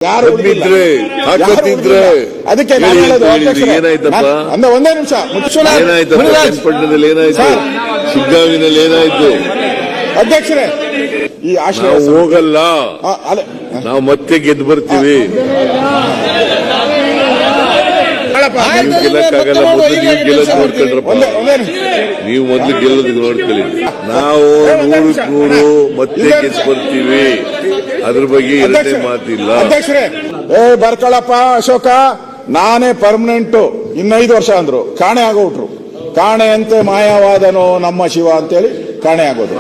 ಯಾರು ಇದ್ರೆ ತಾಕತ್ತಿದ್ರೆ ಅದಕ್ಕೆ ನಾನು ಹೇಳೋದು ಅಧ್ಯಕ್ಷರೇ, ಏನಾಯ್ತಪ್ಪ ಒಂದೇ ನಿಮಿಷ ಏನಾಯ್ತಪ್ಪ ಚನ್ನಪಟ್ಟಣದಲ್ಲಿ ಏನಾಯ್ತು ಶಿಗ್ಗಾವಿನಲ್ಲಿ ಏನಾಯ್ತು ಅಧ್ಯಕ್ಷರೇ ಈ ಆಶ್ರಯ ನಾವು ಹೋಗಲ್ಲ ನಾವು ಮತ್ತೆ ಗೆದ್ದು ಬರ್ತೀವಿ ನೀವು ಗೆಲ್ಲಕ್ಕಾಗಲ್ಲ ಮೊದಲು ನೀವು ಗೆಲ್ಲೋದು ನೋಡ್ಕೊಂಡ್ರಪ್ಪ ನೀವು ಮೊದಲು ಗೆಲ್ಲೋದಕ್ಕೆ ನೋಡ್ಕೊಳ್ಳಿ ನಾವು 100 ಮತ್ತೆ ಗೆದ್ದು ಬರ್ತೀವಿ ಅದ್ರ ಬಗ್ಗೆ ಎರಡನೇ ಮಾತಿಲ್ಲ ಅಧ್ಯಕ್ಷರೇ ಬರ್ಕೊಳಪ್ಪ ಅಶೋಕ ನಾನೇ ಪರ್ಮನೆಂಟ್ ಇನ್ನು 5 ವರ್ಷ ಅಂದ್ರು ಕಾಣೆ ಆಗೋಟ್ರು ಕಾಣೆಯಂತೆ ಮಾಯವಾದನೋ ನಮ್ಮ ಶಿವ ಅಂತೇಳಿ ಕಾಣೆ ಆಗೋದು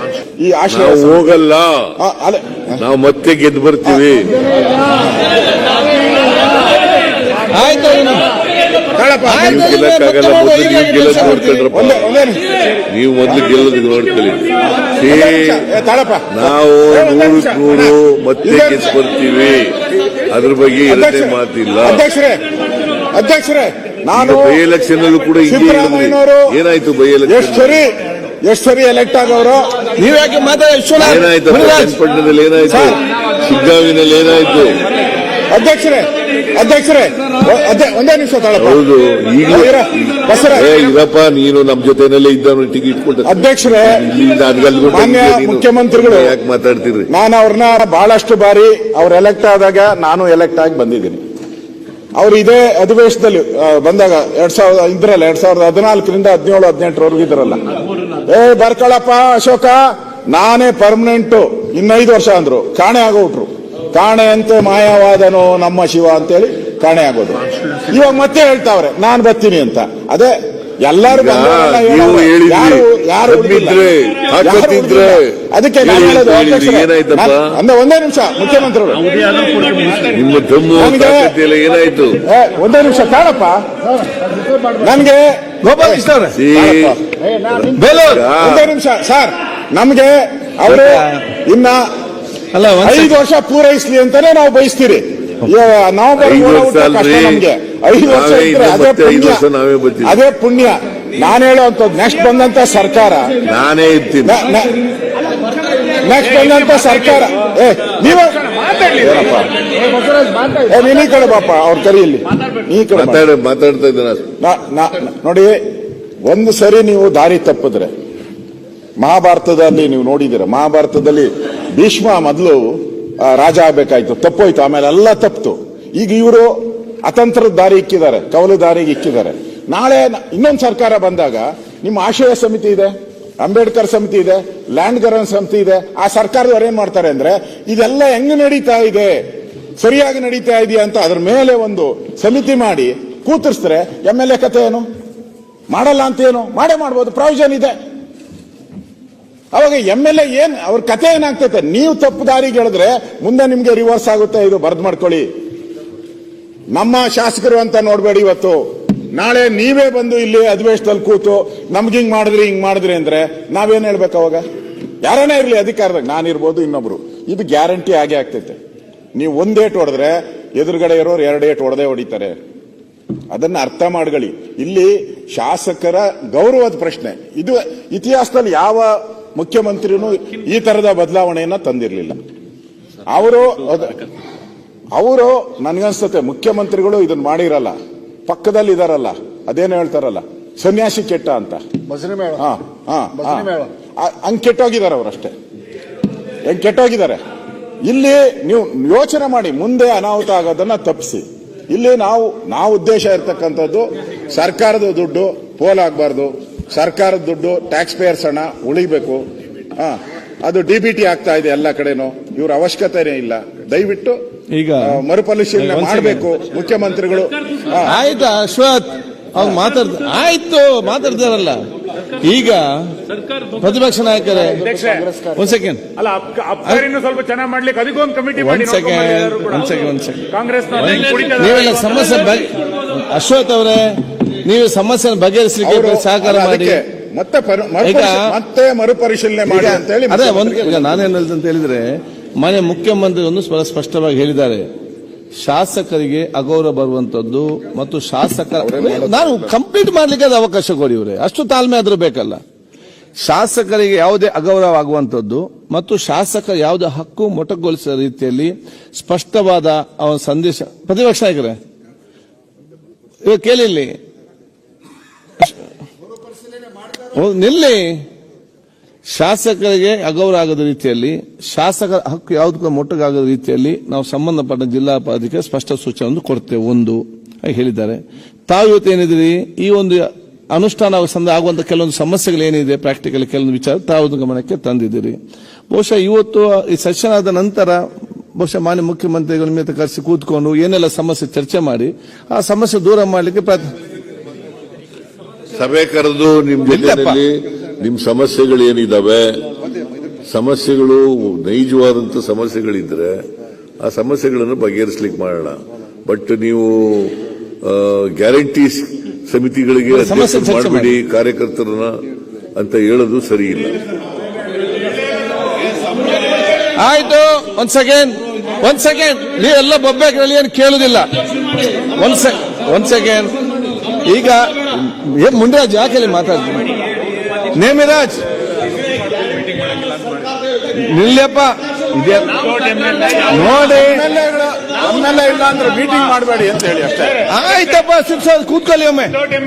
ಈ ಆಶ್ರಯ ಹೋಗಲ್ಲ ನಾವು ಮತ್ತೆ ಗೆದ್ದು ಬರ್ತೀವಿ ಆಯ್ತು ನೀವು ಗೆಲ್ಲಕ್ಕಾಗಲ್ಲ ಮೊದಲು ನೀವು ಗೆಲ್ಲೋದು ನೋಡ್ಕೊಂಡ್ರಪ್ಪ ನೀವು ಮೊದಲು ಗೆಲ್ಲೋದಕ್ಕೆ ನೋಡ್ಕೊಳ್ಳಿ ನಾವು 100 ಮತ್ತೆ ಗೆದ್ದು ಬರ್ತೀವಿ ಅದ್ರ ಬಗ್ಗೆ ಎರಡನೇ ಮಾತಿಲ್ಲ ಅಧ್ಯಕ್ಷರೇ ನಾನು ಬೈ ಎಲೆಕ್ಷನ್ ಅಲ್ಲೂ ಕೂಡ ಏನಾಯ್ತು ಬೈ ಎಲೆಕ್ಷನ್ ಎಷ್ಟು ಸರಿ ಎಲೆಕ್ಟ್ ಆಗೋರು ನೀವ್ಯಾಕೆ ಏನಾಯ್ತು ಚನ್ನಪಟ್ಟಣದಲ್ಲಿ ಏನಾಯ್ತು ಶಿಗ್ಗಾವಿನಲ್ಲಿ ಏನಾಯ್ತು ಅಧ್ಯಕ್ಷರೇ ಒಂದೇ ನಿಮಿಷ ಹೌದು ಈಗಲೂ ಇರಪ್ಪ ನೀನು ನಮ್ ಜೊತೆನಲ್ಲೇ ಇದ್ದಾನು ಟಿಕೆಟ್ ಕೊಟ್ಟ ಅಧ್ಯಕ್ಷರೇ ಮಾನ್ಯ ಮುಖ್ಯಮಂತ್ರಿಗಳು ಯಾಕೆ ಮಾತಾಡ್ತೀರಿ ನಾನು ಅವ್ರನ್ನ ಬಹಳಷ್ಟು ಬಾರಿ ಅವ್ರು ಎಲೆಕ್ಟ್ ಆದಾಗ ನಾನು ಎಲೆಕ್ಟ್ ಆಗಿ ಬಂದಿದ್ದೀನಿ ಅವ್ರು ಇದೇ ಅಧಿವೇಶನದಲ್ಲಿ ಬಂದಾಗ 2014ರಿಂದ 17-18 ಇದ್ರಲ್ಲ ಬರ್ಕೊಳಪ್ಪ ಅಶೋಕ ನಾನೇ ಪರ್ಮನೆಂಟ್ ಇನ್ನು 5 ವರ್ಷ ಅಂದ್ರು ಕಾಣೆ ಆಗೋಟ್ರು ಕಾಣೆಯಂತೆ ಮಾಯವಾದನೋ ನಮ್ಮ ಶಿವ ಅಂತೇಳಿ ಕಾಣೆ ಆಗೋದು ಇವಾಗ ಮತ್ತೆ ಹೇಳ್ತಾವ್ರೆ ನಾನ್ ಬರ್ತೀನಿ ಅಂತ ಅದೇ ಎಲ್ಲರೂ ಅದಕ್ಕೆ ನಾನು ಹೇಳೋದು ಒಂದೇ ನಿಮಿಷ ಮುಖ್ಯಮಂತ್ರಿಗಳು ನಿಮ್ಮ ದಮ್ಮು ಏನಾಯ್ತು ಒಂದೇ ನಿಮಿಷ ಕಾಣಪ್ಪ ನನ್ಗೆ ಗೋಪಾಲಕೃಷ್ಣ ಒಂದೇ ನಿಮಿಷ ಸರ್ ನಮ್ಗೆ ಅವರು ಇನ್ನ 5 ವರ್ಷ ಪೂರೈಸ್ಲಿ ಅಂತಾನೆ ನಾವು ಬಯಸ್ತೀರಿ ನವೆಂಬರ್ ನಮ್ಗೆ 5 ವರ್ಷ ಇದ್ರೆ ಅದೇ ಪುಣ್ಯ ನಾನು ಹೇಳುವಂತದ್ದು ನೆಕ್ಸ್ಟ್ ಬಂದಂತ ಸರ್ಕಾರ ನಾನೇ ಇರ್ತೀನಿ ನೆಕ್ಸ್ಟ್ ಬಂದಂತ ಸರ್ಕಾರ ನೀವು ನೀ ಕಡೆ ಬಾಪ ಅವ್ರ ಕರಿಯಲ್ಲಿ ನೀ ಕಡೆ ಮಾತಾಡ್ತಾ ಇದ್ದೀನಿ ನೋಡಿ ಒಂದು ಸರಿ ನೀವು ದಾರಿ ತಪ್ಪಿದ್ರೆ ಮಹಾಭಾರತದಲ್ಲಿ ನೀವು ನೋಡಿದ್ದೀರ ಮಹಾಭಾರತದಲ್ಲಿ ಭೀಷ್ಮ ಮೊದಲು ರಾಜ ಆಗ್ಬೇಕಾಯ್ತು ತಪ್ಪೋಯ್ತು ಆಮೇಲೆ ಎಲ್ಲ ತಪ್ಪಿತು ಈಗ ಇವರು ಅತಂತ್ರದ ದಾರಿ ಇಕ್ಕಿದ್ದಾರೆ ಕವಲು ದಾರಿಗೆ ಇಕ್ಕಿದ್ದಾರೆ ನಾಳೆ ಇನ್ನೊಂದು ಸರ್ಕಾರ ಬಂದಾಗ ನಿಮ್ಮ ಆಶಯ ಸಮಿತಿ ಇದೆ ಅಂಬೇಡ್ಕರ್ ಸಮಿತಿ ಇದೆ ಲ್ಯಾಂಡ್ ಗವರ್ನೆನ್ಸ್ ಸಮಿತಿ ಇದೆ ಆ ಸರ್ಕಾರದವ್ರು ಏನ್ ಮಾಡ್ತಾರೆ ಅಂದ್ರೆ ಇದೆಲ್ಲ ಹೆಂಗ್ ನಡೀತಾ ಇದೆ ಸರಿಯಾಗಿ ನಡೀತಾ ಇದೆಯಾ ಅಂತ ಅದ್ರ ಮೇಲೆ ಒಂದು ಸಮಿತಿ ಮಾಡಿ ಕೂತಿರ್ಸ್ತಾರೆ MLA ಕತೆ ಏನು ಮಾಡಲ್ಲ ಅಂತ ಏನು ಮಾಡ್ಬೋದು ಪ್ರಾವಿಷನ್ ಇದೆ ಅವಾಗ MLA ಏನ್ ಅವ್ರ ಕತೆ ಏನಾಗ್ತೈತೆ ನೀವು ತಪ್ಪು ದಾರಿಗೆ ಹೇಳಿದ್ರೆ ಮುಂದೆ ನಿಮ್ಗೆ ರಿವರ್ಸ್ ಆಗುತ್ತೆ ಇದು ಬರ್ದ್ ಮಾಡ್ಕೊಳ್ಳಿ ನಮ್ಮ ಶಾಸಕರು ಅಂತ ನೋಡ್ಬೇಡಿ ಇವತ್ತು ನಾಳೆ ನೀವೇ ಬಂದು ಇಲ್ಲಿ ಅಧಿವೇಶನದಲ್ಲಿ ಕೂತು ನಮ್ಗೆ ಹಿಂಗ್ ಮಾಡಿದ್ರಿ ಅಂದ್ರೆ ನಾವೇನ್ ಹೇಳ್ಬೇಕು ಅವಾಗ ಯಾರನೇ ಇರ್ಲಿ ಅಧಿಕಾರದಾಗ ನಾನಿರ್ಬೋದು ಇನ್ನೊಬ್ರು ಇದು ಗ್ಯಾರಂಟಿ ಆಗೇ ಆಗ್ತೈತೆ ನೀವು 1 ಏಟ್ ಹೊಡೆದ್ರೆ ಎದುರುಗಡೆ ಇರೋರು 2 ಏಟ್ ಹೊಡೆದೇ ಹೊಡಿತಾರೆ ಅದನ್ನ ಅರ್ಥ ಮಾಡ್ಕೊಳ್ಳಿ ಇಲ್ಲಿ ಶಾಸಕರ ಗೌರವದ ಪ್ರಶ್ನೆ ಇದು ಇತಿಹಾಸದಲ್ಲಿ ಯಾವ ಮುಖ್ಯಮಂತ್ರಿನೂ ಈ ತರದ ಬದಲಾವಣೆಯನ್ನ ತಂದಿರಲಿಲ್ಲ ಅವರು ನನ್ಗನ್ಸುತ್ತೆ ಮುಖ್ಯಮಂತ್ರಿಗಳು ಇದನ್ನ ಮಾಡಿರಲ್ಲ ಪಕ್ಕದಲ್ಲಿ ಇದಾರಲ್ಲ ಅದೇನು ಹೇಳ್ತಾರಲ್ಲ ಸನ್ಯಾಸಿ ಕೆಟ್ಟ ಅಂತ ಹಂಗ್ ಕೆಟ್ಟೋಗಿದ್ದಾರೆ ಅವರಷ್ಟೇ ಹೆಂಗ್ ಕೆಟ್ಟೋಗಿದ್ದಾರೆ ಇಲ್ಲಿ ನೀವು ಯೋಚನೆ ಮಾಡಿ ಮುಂದೆ ಅನಾಹುತ ಆಗೋದನ್ನ ತಪ್ಪಿಸಿ ಇಲ್ಲಿ ನಾವು ಉದ್ದೇಶ ಇರ್ತಕ್ಕಂಥದ್ದು ಸರ್ಕಾರದ ದುಡ್ಡು ಪೋಲಾಗಬಾರ್ದು ಸರ್ಕಾರದ ದುಡ್ಡು ಟ್ಯಾಕ್ಸ್ ಪೇಯರ್ಸ್ ಹಣ ಉಳಿಬೇಕು ಅದು DBT ಆಗ್ತಾ ಇದೆ ಎಲ್ಲ ಕಡೆನೂ ಇವ್ರ ಅವಶ್ಯಕತೆನೇ ಇಲ್ಲ ದಯವಿಟ್ಟು ಈಗ ಮರುಪರಿಶೀಲನೆ ಮಾಡಬೇಕು ಮುಖ್ಯಮಂತ್ರಿಗಳು ಆಯ್ತು ಅಶ್ವಥ್ ಅವ್ರು ಮಾತಾಡ್ತಾರಲ್ಲ ಈಗ ಪ್ರತಿಪಕ್ಷ ನಾಯಕರೇ ಒಂದ್ ಸೆಕೆಂಡ್ ಅಲ್ಲ ಸ್ವಲ್ಪ ಚೆನ್ನಾಗಿ ಮಾಡ್ಲಿಕ್ಕೆ ಅದಕ್ಕೂ ಒಂದು ಕಮಿಟಿ ಮಾಡಿ ಕಾಂಗ್ರೆಸ್ ನೀವೆಲ್ಲ ಸಮಸ್ಯೆ ಅಶ್ವಥ್ ಅವರೇ ನೀವು ಸಮಸ್ಯೆ ಬಗೆಹರಿಸಲಿಕ್ಕೆ ಸಹಕಾರ ಮಾಡಿ ಮತ್ತೆ ಮರುಪರಿಶೀಲನೆ ಮಾಡಿ ಅಂತ ಹೇಳಿ ಅದೇ ನಾನೇನ್ ಅಂತ ಹೇಳಿದ್ರೆ ಮನೆ ಮುಖ್ಯಮಂತ್ರಿ ಒಂದು ಸ್ಪಷ್ಟವಾಗಿ ಹೇಳಿದ್ದಾರೆ ಶಾಸಕರಿಗೆ ಅಗೌರವ ಬರುವಂತದ್ದು ಮತ್ತು ಶಾಸಕರ ನಾನು ಕಂಪ್ಲೀಟ್ ಮಾಡ್ಲಿಕ್ಕೆ ಅದು ಅವಕಾಶ ಕೊಡಿ ಇವರೇ ಅಷ್ಟು ತಾಳ್ಮೆ ಆದ್ರೂ ಬೇಕಲ್ಲ ಶಾಸಕರಿಗೆ ಯಾವುದೇ ಅಗೌರವ ಆಗುವಂತದ್ದು ಮತ್ತು ಶಾಸಕ ಯಾವುದೇ ಹಕ್ಕು ಮೊಟಕುಗೊಳಿಸಿದ ರೀತಿಯಲ್ಲಿ ಸ್ಪಷ್ಟವಾದ ಅವನ ಸಂದೇಶ. ಪ್ರತಿಪಕ್ಷ ನಾಯಕರೇ ಇವಾಗ ಕೇಳಿ ಇಲ್ಲಿ ನಿಲ್ಲಿ. ಶಾಸಕರಿಗೆ ಅಗೌರವ ಆಗದ ರೀತಿಯಲ್ಲಿ, ಶಾಸಕರ ಹಕ್ಕು ಯಾವುದಕ್ಕೂ ಮೊಟ್ಟಗಾಗದ ರೀತಿಯಲ್ಲಿ ನಾವು ಸಂಬಂಧಪಟ್ಟ ಜಿಲ್ಲಾ ಅಧಿಕಾರಿ ಸ್ಪಷ್ಟ ಸೂಚನೆಯನ್ನು ಕೊಡ್ತೇವೆ ಒಂದು ಹೇಳಿದ್ದಾರೆ. ತಾವು ಇವತ್ತು ಏನಿದ್ದೀರಿ, ಈ ಒಂದು ಅನುಷ್ಠಾನ ಆಗುವಂತ ಕೆಲವೊಂದು ಸಮಸ್ಯೆಗಳು ಏನಿದೆ ಪ್ರಾಕ್ಟಿಕಲ್ ಕೆಲವೊಂದು ವಿಚಾರ ತಾವು ಗಮನಕ್ಕೆ ತಂದಿದ್ದೀರಿ. ಬಹುಶಃ ಇವತ್ತು ಈ ಸೆಷನ್ ಆದ ನಂತರ ಬಹುಶಃ ಮಾನ್ಯ ಮುಖ್ಯಮಂತ್ರಿಗಳು ನಿಮ್ಮ ಕರೆಸಿ ಕೂತ್ಕೊಂಡು ಏನೆಲ್ಲ ಸಮಸ್ಯೆ ಚರ್ಚೆ ಮಾಡಿ ಆ ಸಮಸ್ಯೆ ದೂರ ಮಾಡಲಿಕ್ಕೆ ಸಭೆ ಕರೆದು ನಿಮ್ ಜೊತೆಯಲ್ಲಿ ನಿಮ್ ಸಮಸ್ಯೆಗಳು ಏನಿದಾವೆ, ಸಮಸ್ಯೆಗಳು ನೈಜವಾದಂತ ಸಮಸ್ಯೆಗಳಿದ್ರೆ ಆ ಸಮಸ್ಯೆಗಳನ್ನು ಬಗೆಹರಿಸಲಿಕ್ಕೆ ಮಾಡೋಣ. ಬಟ್ ನೀವು ಗ್ಯಾರಂಟಿ ಸಮಿತಿಗಳಿಗೆ ಮಾಡಬೇಡಿ ಕಾರ್ಯಕರ್ತರನ್ನ ಅಂತ ಹೇಳೋದು ಸರಿ ಇಲ್ಲ. ಆಯ್ತು, ಒಂದ್ ಸೆಕೆಂಡ್ ನೀವೆಲ್ಲ ಬೊಬ್ಬೆಗಳಲ್ಲಿ ಏನು ಕೇಳುದಿಲ್ಲ. ಒಂದ್ ಸೆಕೆಂಡ್ ಈಗ ಮುಂಡರಾಜ್ ಯಾಕೆ ಮಾತಾಡ್ತೀನಿ, ನೇಮಿರಾಜ್ ನಿಲ್ಲಪ್ಪ. ನೋಡಿ ನಮ್ಮೆಲ್ಲ ಇಲ್ಲ ಅಂದ್ರೆ ಮೀಟಿಂಗ್ ಮಾಡಬೇಡಿ ಅಂತ ಹೇಳಿ ಅಷ್ಟೇ. ಆಯ್ತಪ್ಪ, ಕೂತ್ಕೊಳ್ಳಿ ಒಮ್ಮೆ.